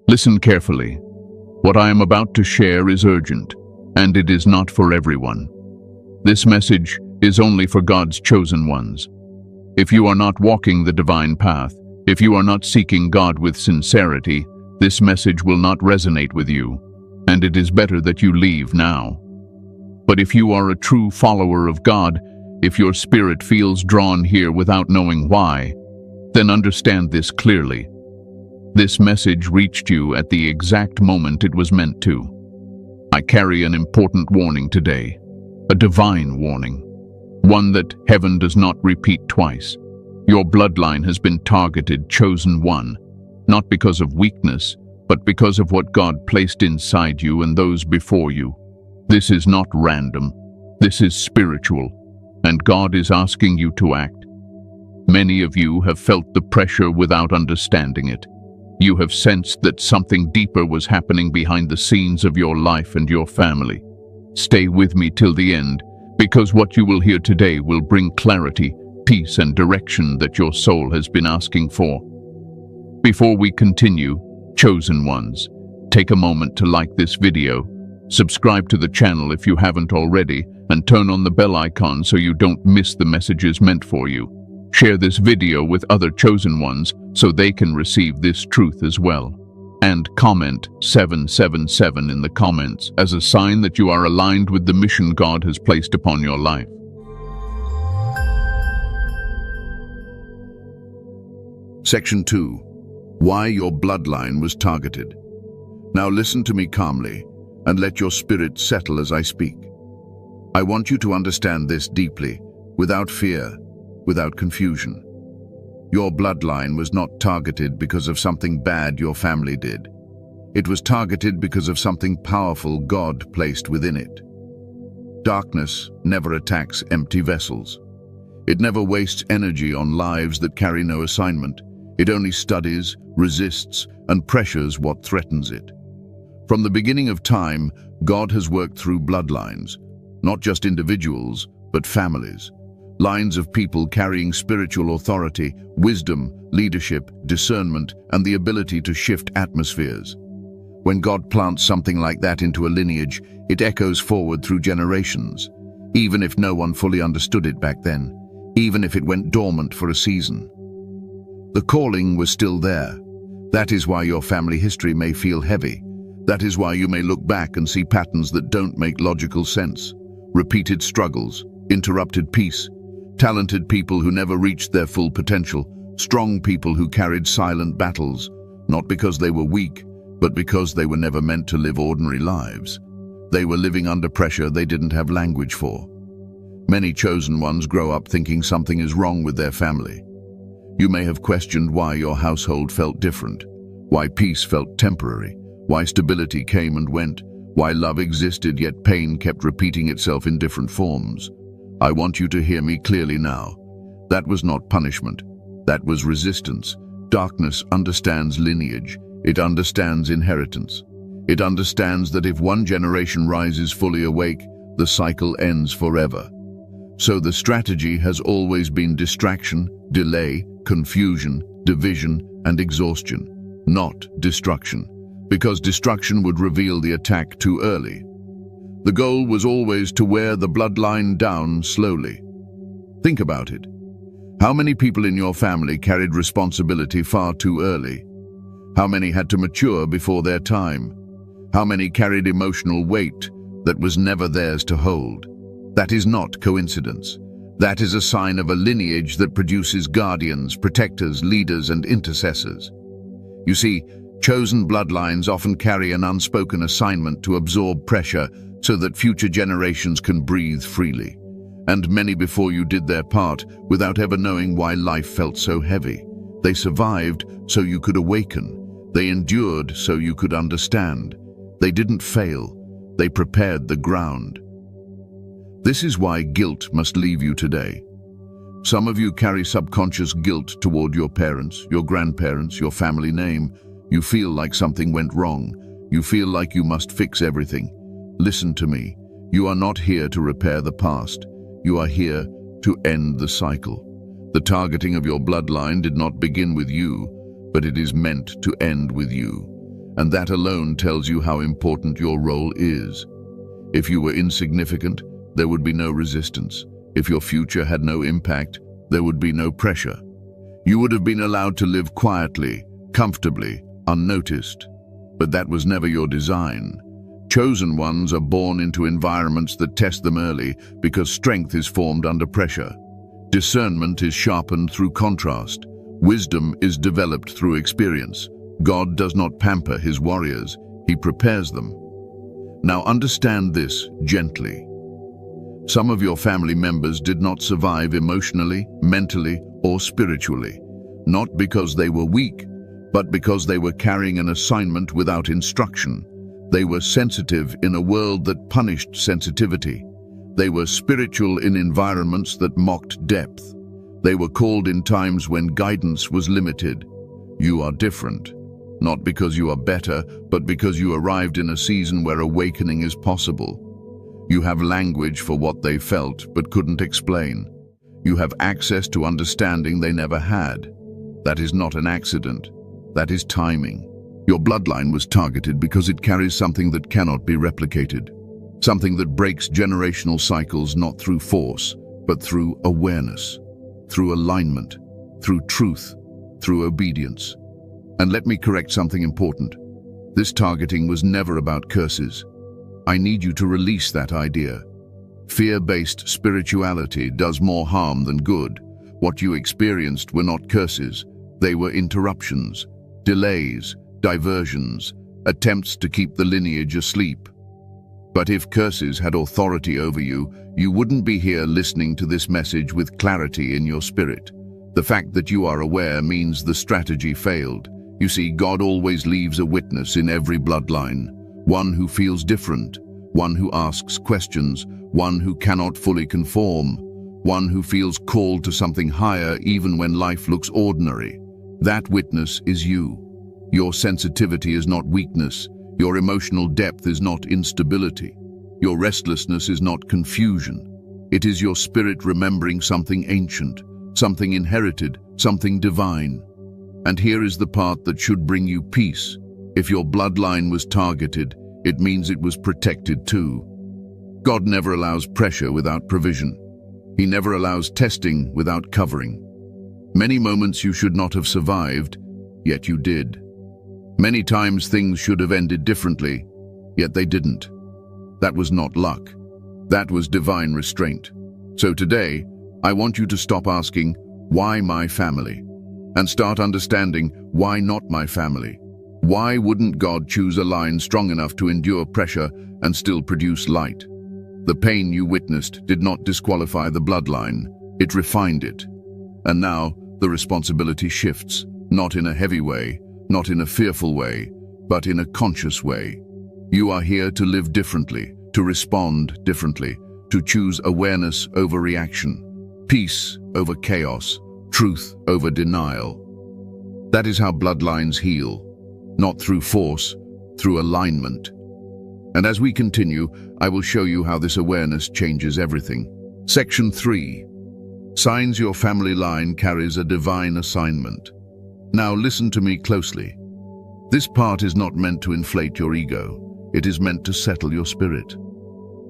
Listen carefully. What I am about to share is urgent, and it is not for everyone. This message is only for God's chosen ones. If you are not walking the divine path, if you are not seeking God with sincerity, this message will not resonate with you, and it is better that you leave now. But if you are a true follower of God, if your spirit feels drawn here without knowing why, then understand this clearly. This message reached you at the exact moment it was meant to. I carry an important warning today, a divine warning, one that heaven does not repeat twice. Your bloodline has been targeted, chosen one, not because of weakness, but because of what God placed inside you and those before you. This is not random. This is spiritual, and God is asking you to act. Many of you have felt the pressure without understanding it. You have sensed that something deeper was happening behind the scenes of your life and your family. Stay with me till the end, because what you will hear today will bring clarity, peace, and direction that your soul has been asking for. Before we continue, chosen ones, take a moment to like this video, subscribe to the channel if you haven't already, and turn on the bell icon so you don't miss the messages meant for you. Share this video with other chosen ones so they can receive this truth as well. And comment 777 in the comments as a sign that you are aligned with the mission God has placed upon your life. Section 2. Why your bloodline was targeted. Now listen to me calmly and let your spirit settle as I speak. I want you to understand this deeply, without fear, without confusion. Your bloodline was not targeted because of something bad your family did. It was targeted because of something powerful God placed within it. Darkness never attacks empty vessels. It never wastes energy on lives that carry no assignment. It only studies, resists, and pressures what threatens it. From the beginning of time, God has worked through bloodlines, not just individuals, but families. Lines of people carrying spiritual authority, wisdom, leadership, discernment, and the ability to shift atmospheres. When God plants something like that into a lineage, it echoes forward through generations, even if no one fully understood it back then, even if it went dormant for a season. The calling was still there. That is why your family history may feel heavy. That is why you may look back and see patterns that don't make logical sense. Repeated struggles, interrupted peace, talented people who never reached their full potential, strong people who carried silent battles, not because they were weak, but because they were never meant to live ordinary lives. They were living under pressure they didn't have language for. Many chosen ones grow up thinking something is wrong with their family. You may have questioned why your household felt different, why peace felt temporary, why stability came and went, why love existed yet pain kept repeating itself in different forms. I want you to hear me clearly now. That was not punishment. That was resistance. Darkness understands lineage. It understands inheritance. It understands that if one generation rises fully awake, the cycle ends forever. So the strategy has always been distraction, delay, confusion, division, and exhaustion, not destruction, because destruction would reveal the attack too early. The goal was always to wear the bloodline down slowly. Think about it. How many people in your family carried responsibility far too early? How many had to mature before their time? How many carried emotional weight that was never theirs to hold? That is not coincidence. That is a sign of a lineage that produces guardians, protectors, leaders, and intercessors. You see, chosen bloodlines often carry an unspoken assignment to absorb pressure so that future generations can breathe freely. And many before you did their part without ever knowing why life felt so heavy. They survived so you could awaken. They endured so you could understand. They didn't fail. They prepared the ground. This is why guilt must leave you today. Some of you carry subconscious guilt toward your parents, your grandparents, your family name. You feel like something went wrong. You feel like you must fix everything. Listen to me. You are not here to repair the past. You are here to end the cycle. The targeting of your bloodline did not begin with you, but it is meant to end with you. and that alone tells you how important your role is. If you were insignificant, there would be no resistance. If your future had no impact, there would be no pressure. You would have been allowed to live quietly, comfortably, unnoticed. But that was never your design. Chosen ones are born into environments that test them early because strength is formed under pressure. Discernment is sharpened through contrast. Wisdom is developed through experience. God does not pamper his warriors, he prepares them. Now understand this gently. Some of your family members did not survive emotionally, mentally, or spiritually, not because they were weak, but because they were carrying an assignment without instruction. They were sensitive in a world that punished sensitivity. They were spiritual in environments that mocked depth. They were called in times when guidance was limited. You are different, not because you are better, but because you arrived in a season where awakening is possible. You have language for what they felt but couldn't explain. You have access to understanding they never had. That is not an accident. That is timing. Your bloodline was targeted because it carries something that cannot be replicated. Something that breaks generational cycles not through force, but through awareness, through alignment, through truth, through obedience. And let me correct something important. This targeting was never about curses. I need you to release that idea. Fear-based spirituality does more harm than good. What you experienced were not curses. They were interruptions, delays, diversions, attempts to keep the lineage asleep. But if curses had authority over you, you wouldn't be here listening to this message with clarity in your spirit. The fact that you are aware means the strategy failed. You see, God always leaves a witness in every bloodline. One who feels different, one who asks questions, one who cannot fully conform, one who feels called to something higher even when life looks ordinary. That witness is you. Your sensitivity is not weakness. Your emotional depth is not instability. Your restlessness is not confusion. It is your spirit remembering something ancient, something inherited, something divine. And here is the part that should bring you peace. If your bloodline was targeted, it means it was protected too. God never allows pressure without provision. He never allows testing without covering. Many moments you should not have survived, yet you did. Many times things should have ended differently, yet they didn't. That was not luck. That was divine restraint. So today, I want you to stop asking, why my family? And start understanding, why not my family? Why wouldn't God choose a line strong enough to endure pressure and still produce light? The pain you witnessed did not disqualify the bloodline, it refined it. And now, the responsibility shifts, not in a heavy way, not in a fearful way, but in a conscious way. You are here to live differently, to respond differently, to choose awareness over reaction, peace over chaos, truth over denial. That is how bloodlines heal, not through force, through alignment. And as we continue, I will show you how this awareness changes everything. Section 3. Signs your family line carries a divine assignment. Now listen to me closely. This part is not meant to inflate your ego. It is meant to settle your spirit.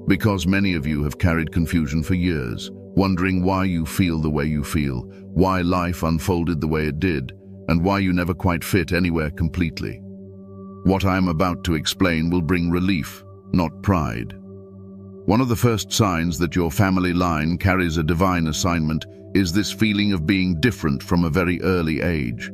Because many of you have carried confusion for years, wondering why you feel the way you feel, why life unfolded the way it did, and why you never quite fit anywhere completely. What I am about to explain will bring relief, not pride. One of the first signs that your family line carries a divine assignment is this feeling of being different from a very early age.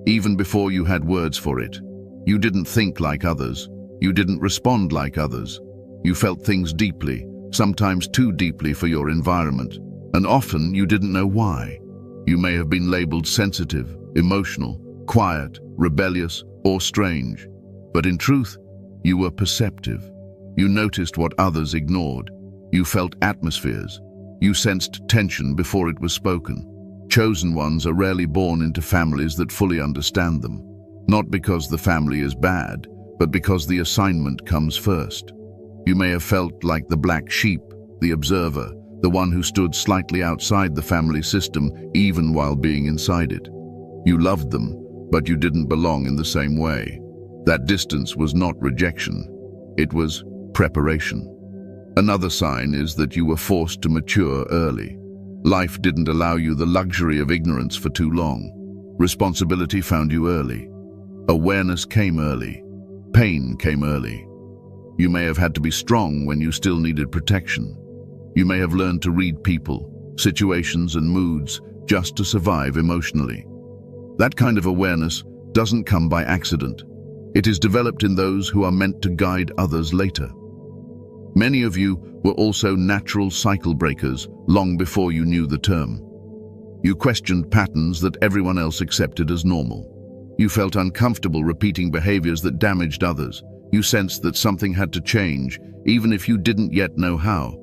Even before you had words for it, you didn't think like others. You didn't respond like others. You felt things deeply, sometimes too deeply for your environment, and often you didn't know why. You may have been labeled sensitive, emotional, quiet, rebellious, or strange. But in truth, you were perceptive. You noticed what others ignored. You felt atmospheres. You sensed tension before it was spoken. Chosen ones are rarely born into families that fully understand them, not because the family is bad, but because the assignment comes first. You may have felt like the black sheep, the observer, the one who stood slightly outside the family system even while being inside it. You loved them, but you didn't belong in the same way. That distance was not rejection. It was preparation. Another sign is that you were forced to mature early. Life didn't allow you the luxury of ignorance for too long. Responsibility found you early. Awareness came early. Pain came early. You may have had to be strong when you still needed protection. You may have learned to read people, situations and moods just to survive emotionally. That kind of awareness doesn't come by accident. It is developed in those who are meant to guide others later. Many of you were also natural cycle breakers long before you knew the term. You questioned patterns that everyone else accepted as normal. You felt uncomfortable repeating behaviors that damaged others. You sensed that something had to change, even if you didn't yet know how.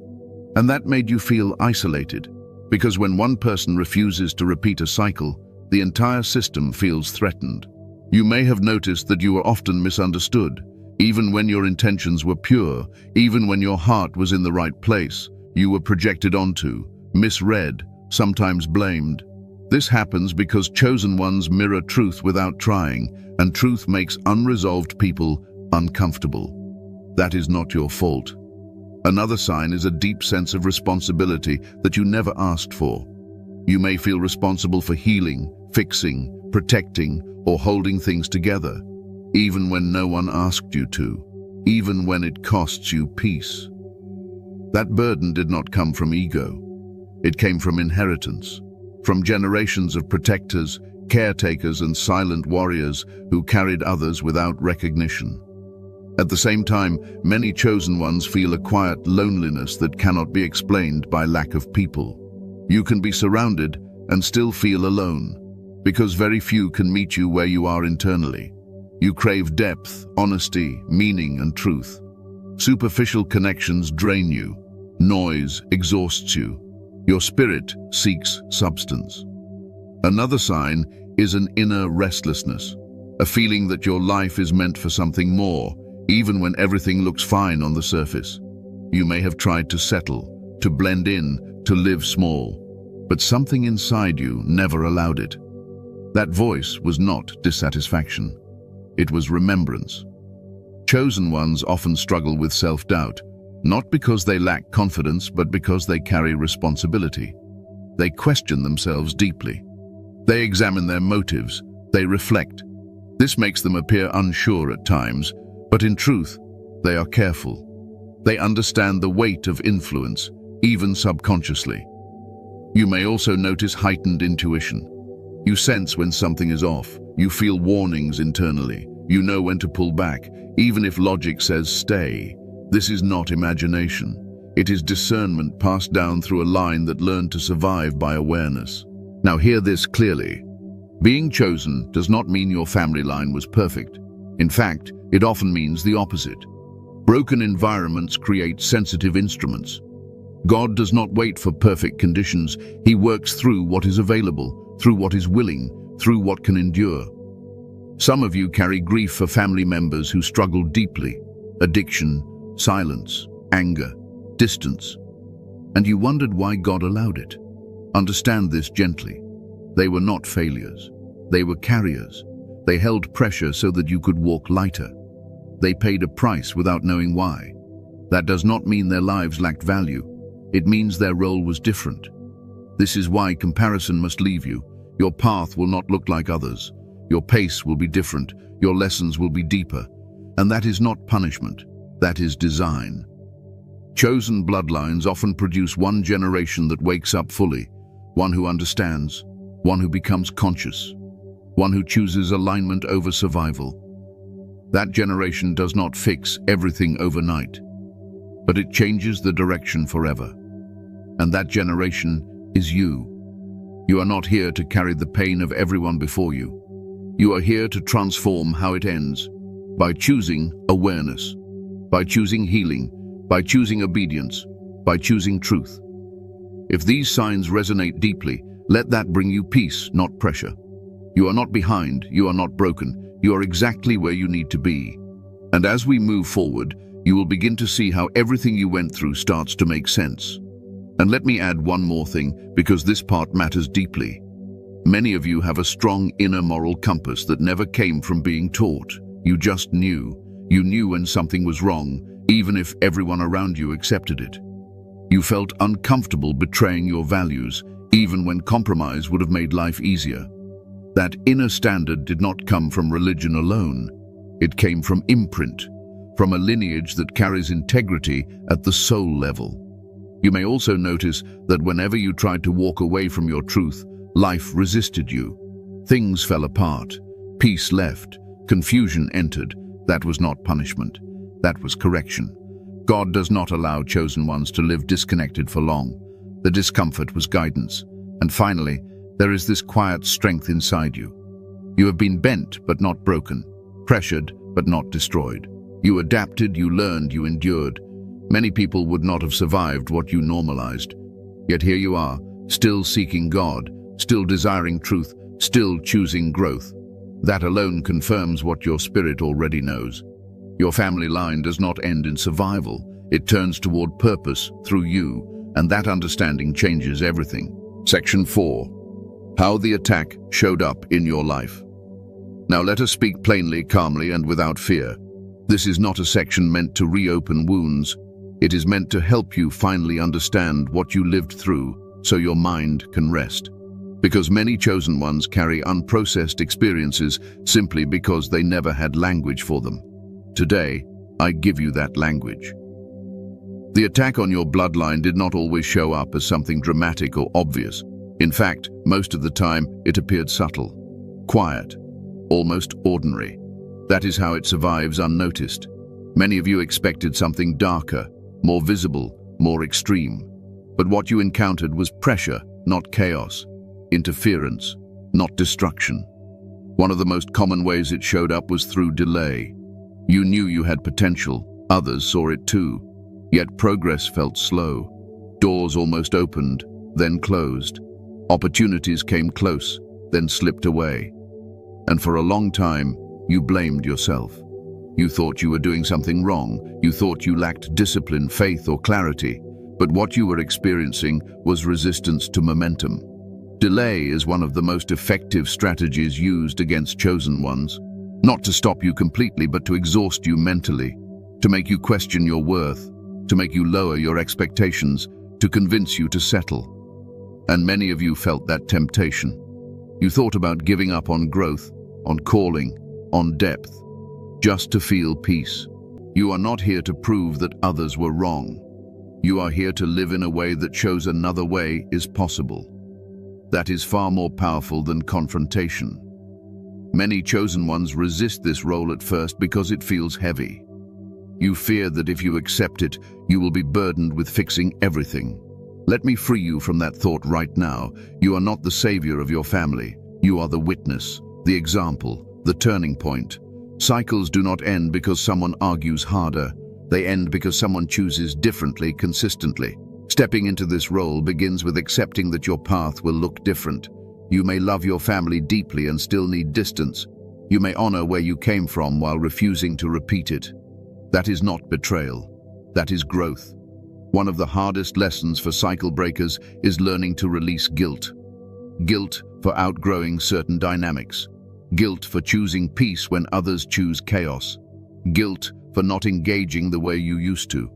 And that made you feel isolated, because when one person refuses to repeat a cycle, the entire system feels threatened. You may have noticed that you were often misunderstood, even when your intentions were pure, even when your heart was in the right place. You were projected onto, misread, sometimes blamed. This happens because chosen ones mirror truth without trying, and truth makes unresolved people uncomfortable. That is not your fault. Another sign is a deep sense of responsibility that you never asked for. You may feel responsible for healing, fixing, protecting, or holding things together, even when no one asked you to, even when it costs you peace. That burden did not come from ego. It came from inheritance, from generations of protectors, caretakers, and silent warriors who carried others without recognition. At the same time, many chosen ones feel a quiet loneliness that cannot be explained by lack of people. You can be surrounded and still feel alone, because very few can meet you where you are internally. You crave depth, honesty, meaning, and truth. Superficial connections drain you. Noise exhausts you. Your spirit seeks substance. Another sign is an inner restlessness, a feeling that your life is meant for something more, even when everything looks fine on the surface. You may have tried to settle, to blend in, to live small, but something inside you never allowed it. That voice was not dissatisfaction. It was remembrance. Chosen ones often struggle with self-doubt, not because they lack confidence, but because they carry responsibility. They question themselves deeply. They examine their motives. They reflect. This makes them appear unsure at times, but in truth, they are careful. They understand the weight of influence, even subconsciously. You may also notice heightened intuition. You sense when something is off. You feel warnings internally. You know when to pull back, even if logic says stay. This is not imagination. It is discernment passed down through a line that learned to survive by awareness. Now hear this clearly. Being chosen does not mean your family line was perfect. In fact, it often means the opposite. Broken environments create sensitive instruments. God does not wait for perfect conditions. He works through what is available, through what is willing, through what can endure. Some of you carry grief for family members who struggle deeply. Addiction, silence, anger, distance. And you wondered why God allowed it. Understand this gently. They were not failures. They were carriers. They held pressure so that you could walk lighter. They paid a price without knowing why. That does not mean their lives lacked value. It means their role was different. This is why comparison must leave you. Your path will not look like others. Your pace will be different. Your lessons will be deeper. And that is not punishment. That is design. Chosen bloodlines often produce one generation that wakes up fully, one who understands, one who becomes conscious, one who chooses alignment over survival. That generation does not fix everything overnight, but it changes the direction forever. And that generation is you. You are not here to carry the pain of everyone before you. You are here to transform how it ends, by choosing awareness, by choosing healing, by choosing obedience, by choosing truth. If these signs resonate deeply, let that bring you peace, not pressure. You are not behind, you are not broken, you are exactly where you need to be. And as we move forward, you will begin to see how everything you went through starts to make sense. And let me add one more thing, because this part matters deeply. Many of you have a strong inner moral compass that never came from being taught. You just knew. You knew when something was wrong, even if everyone around you accepted it. You felt uncomfortable betraying your values, even when compromise would have made life easier. That inner standard did not come from religion alone. It came from imprint, from a lineage that carries integrity at the soul level. You may also notice that whenever you tried to walk away from your truth, life resisted you. Things fell apart, peace left, confusion entered. That was not punishment. That was correction. God does not allow chosen ones to live disconnected for long. The discomfort was guidance. And finally, there is this quiet strength inside you. You have been bent but not broken, pressured but not destroyed. You adapted, you learned, you endured. Many people would not have survived what you normalized. Yet here you are, still seeking God, still desiring truth, still choosing growth. That alone confirms what your spirit already knows. Your family line does not end in survival. It turns toward purpose through you, and that understanding changes everything. Section 4. How the attack showed up in your life. Now let us speak plainly, calmly, and without fear. This is not a section meant to reopen wounds. It is meant to help you finally understand what you lived through so your mind can rest. Because many chosen ones carry unprocessed experiences simply because they never had language for them. Today, I give you that language. The attack on your bloodline did not always show up as something dramatic or obvious. In fact, most of the time, it appeared subtle, quiet, almost ordinary. That is how it survives unnoticed. Many of you expected something darker, more visible, more extreme. But what you encountered was pressure, not chaos. Interference, not destruction. One of the most common ways it showed up was through delay. You knew you had potential, others saw it too. Yet progress felt slow. Doors almost opened, then closed. Opportunities came close, then slipped away. And for a long time, you blamed yourself. You thought you were doing something wrong. You thought you lacked discipline, faith, or clarity. But what you were experiencing was resistance to momentum. Delay is one of the most effective strategies used against chosen ones. Not to stop you completely, but to exhaust you mentally, to make you question your worth, to make you lower your expectations, to convince you to settle. And many of you felt that temptation. You thought about giving up on growth, on calling, on depth, just to feel peace. You are not here to prove that others were wrong. You are here to live in a way that shows another way is possible. That is far more powerful than confrontation. Many chosen ones resist this role at first because it feels heavy. You fear that if you accept it, you will be burdened with fixing everything. Let me free you from that thought right now. You are not the savior of your family. You are the witness, the example, the turning point. Cycles do not end because someone argues harder. They end because someone chooses differently consistently. Stepping into this role begins with accepting that your path will look different. You may love your family deeply and still need distance. You may honor where you came from while refusing to repeat it. That is not betrayal. That is growth. One of the hardest lessons for cycle breakers is learning to release guilt. Guilt for outgrowing certain dynamics. Guilt for choosing peace when others choose chaos. Guilt for not engaging the way you used to.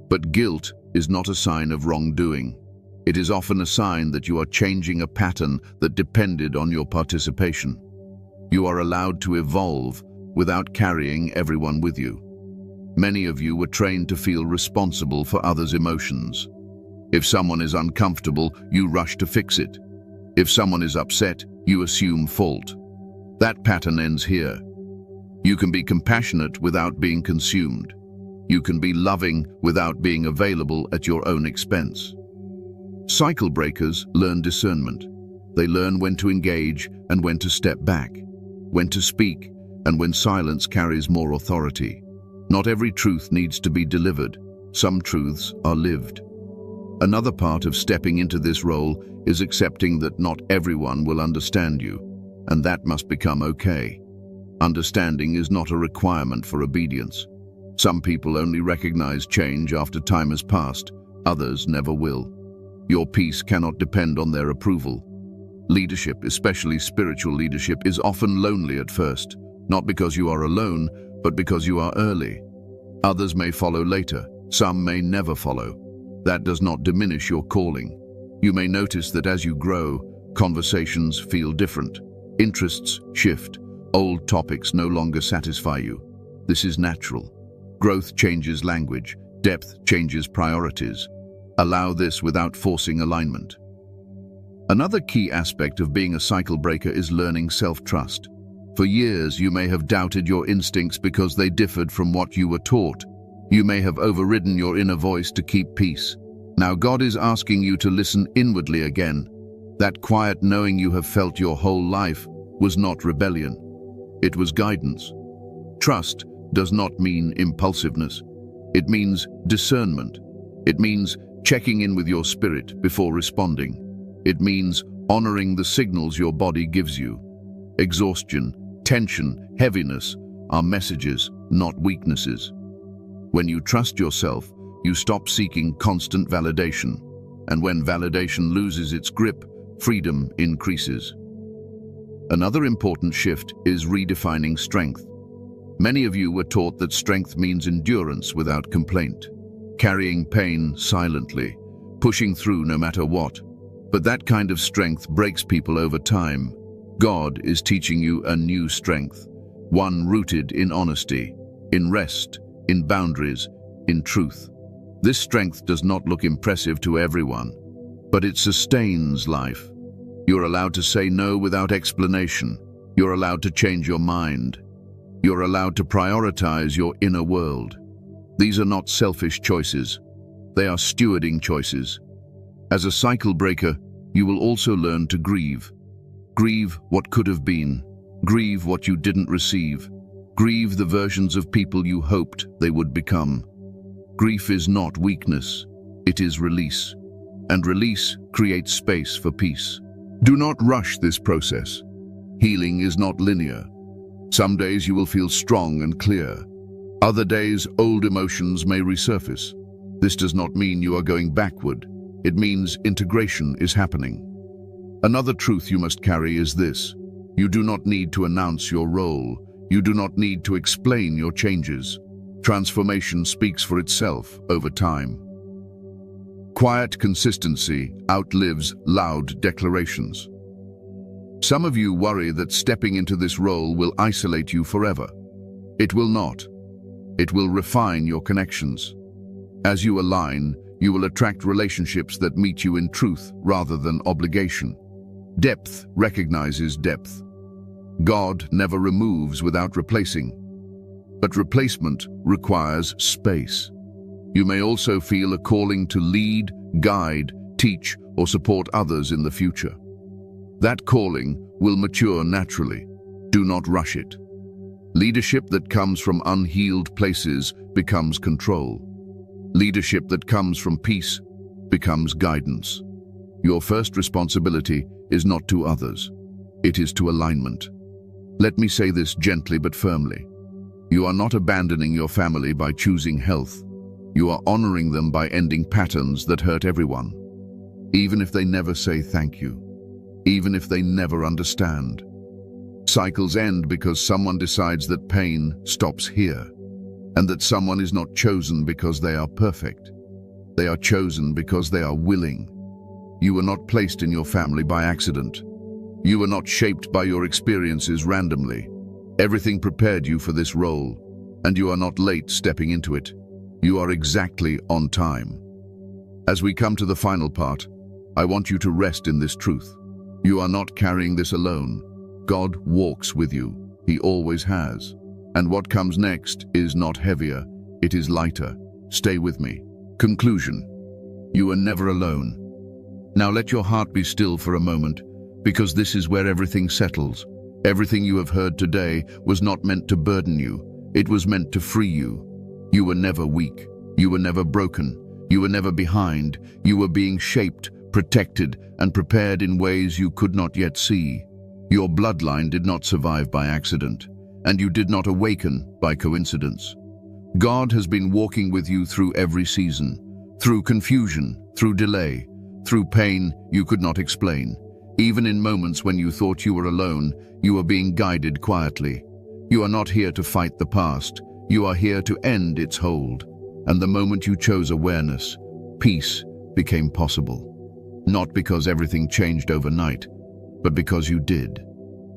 But guilt is not a sign of wrongdoing. It is often a sign that you are changing a pattern that depended on your participation. You are allowed to evolve without carrying everyone with you. Many of you were trained to feel responsible for others' emotions. If someone is uncomfortable, you rush to fix it. If someone is upset, you assume fault. That pattern ends here. You can be compassionate without being consumed. You can be loving without being available at your own expense. Cycle breakers learn discernment. They learn when to engage and when to step back, when to speak and when silence carries more authority. Not every truth needs to be delivered. Some truths are lived. Another part of stepping into this role is accepting that not everyone will understand you, and that must become okay. Understanding is not a requirement for obedience. Some people only recognize change after time has passed. Others never will. Your peace cannot depend on their approval. Leadership, especially spiritual leadership, is often lonely at first. not because you are alone, but because you are early. Others may follow later, some may never follow. That does not diminish your calling. You may notice that as you grow, conversations feel different. Interests shift. Old topics no longer satisfy you. This is natural. Growth changes language. Depth changes priorities. Allow this without forcing alignment. Another key aspect of being a cycle breaker is learning self-trust. For years, you may have doubted your instincts because they differed from what you were taught. You may have overridden your inner voice to keep peace. Now God is asking you to listen inwardly again. That quiet knowing you have felt your whole life was not rebellion. It was guidance. Trust does not mean impulsiveness. It means discernment. It means checking in with your spirit before responding. It means honoring the signals your body gives you. Exhaustion, tension, heaviness are messages, not weaknesses. When you trust yourself, you stop seeking constant validation. And when validation loses its grip, freedom increases. Another important shift is redefining strength. Many of you were taught that strength means endurance without complaint, carrying pain silently, pushing through no matter what. But that kind of strength breaks people over time. God is teaching you a new strength, one rooted in honesty, in rest, in boundaries, in truth. This strength does not look impressive to everyone, but it sustains life. You're allowed to say no without explanation. You're allowed to change your mind. You're allowed to prioritize your inner world. These are not selfish choices. They are stewarding choices. As a cycle breaker, you will also learn to grieve. Grieve what could have been. Grieve what you didn't receive. Grieve the versions of people you hoped they would become. Grief is not weakness, it is release. And release creates space for peace. Do not rush this process. Healing is not linear. Some days you will feel strong and clear. Other days, old emotions may resurface. This does not mean you are going backward. It means integration is happening. Another truth you must carry is this: you do not need to announce your role. You do not need to explain your changes. Transformation speaks for itself over time. Quiet consistency outlives loud declarations. Some of you worry that stepping into this role will isolate you forever. It will not. It will refine your connections. As you align, you will attract relationships that meet you in truth rather than obligation. Depth recognizes depth. God never removes without replacing. But replacement requires space. You may also feel a calling to lead, guide, teach, or support others in the future. That calling will mature naturally. Do not rush it. Leadership that comes from unhealed places becomes control. Leadership that comes from peace becomes guidance. Your first responsibility is not to others. It is to alignment. Let me say this gently but firmly. You are not abandoning your family by choosing health. You are honoring them by ending patterns that hurt everyone. Even if they never say thank you. Even if they never understand. Cycles end because someone decides that pain stops here, and that someone is not chosen because they are perfect. They are chosen because they are willing. You were not placed in your family by accident. You were not shaped by your experiences randomly. Everything prepared you for this role, and you are not late stepping into it. You are exactly on time. As we come to the final part, I want you to rest in this truth. You are not carrying this alone. God walks with you. He always has. And what comes next is not heavier, it is lighter. Stay with me. Conclusion. You are never alone. Now let your heart be still for a moment, because this is where everything settles. Everything you have heard today was not meant to burden you. It was meant to free you. You were never weak. You were never broken. You were never behind. You were being shaped, protected, and prepared in ways you could not yet see. Your bloodline did not survive by accident, and you did not awaken by coincidence. God has been walking with you through every season, through confusion, through delay, through pain you could not explain. Even in moments when you thought you were alone, you were being guided quietly. You are not here to fight the past. You are here to end its hold. And the moment you chose awareness, peace became possible. Not because everything changed overnight, but because you did.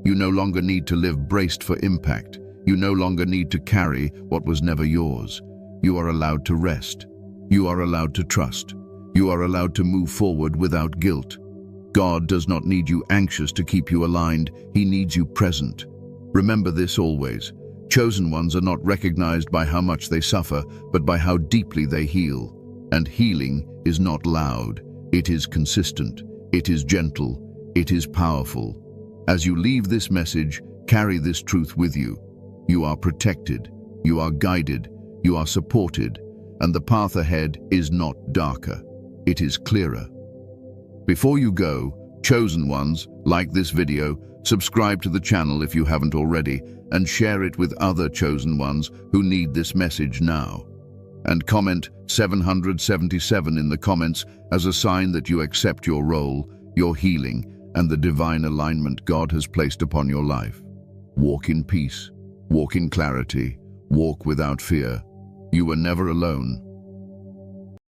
You no longer need to live braced for impact. You no longer need to carry what was never yours. You are allowed to rest. You are allowed to trust. You are allowed to move forward without guilt. God does not need you anxious to keep you aligned. He needs you present. Remember this always. Chosen ones are not recognized by how much they suffer, but by how deeply they heal. And healing is not loud. It is consistent. It is gentle. It is powerful. As you leave this message, carry this truth with you. You are protected. You are guided. You are supported. And the path ahead is not darker. It is clearer. Before you go, chosen ones, like this video, subscribe to the channel if you haven't already, and share it with other chosen ones who need this message now. And comment 777 in the comments as a sign that you accept your role, your healing, and the divine alignment God has placed upon your life. Walk in peace. Walk in clarity. Walk without fear. You were never alone.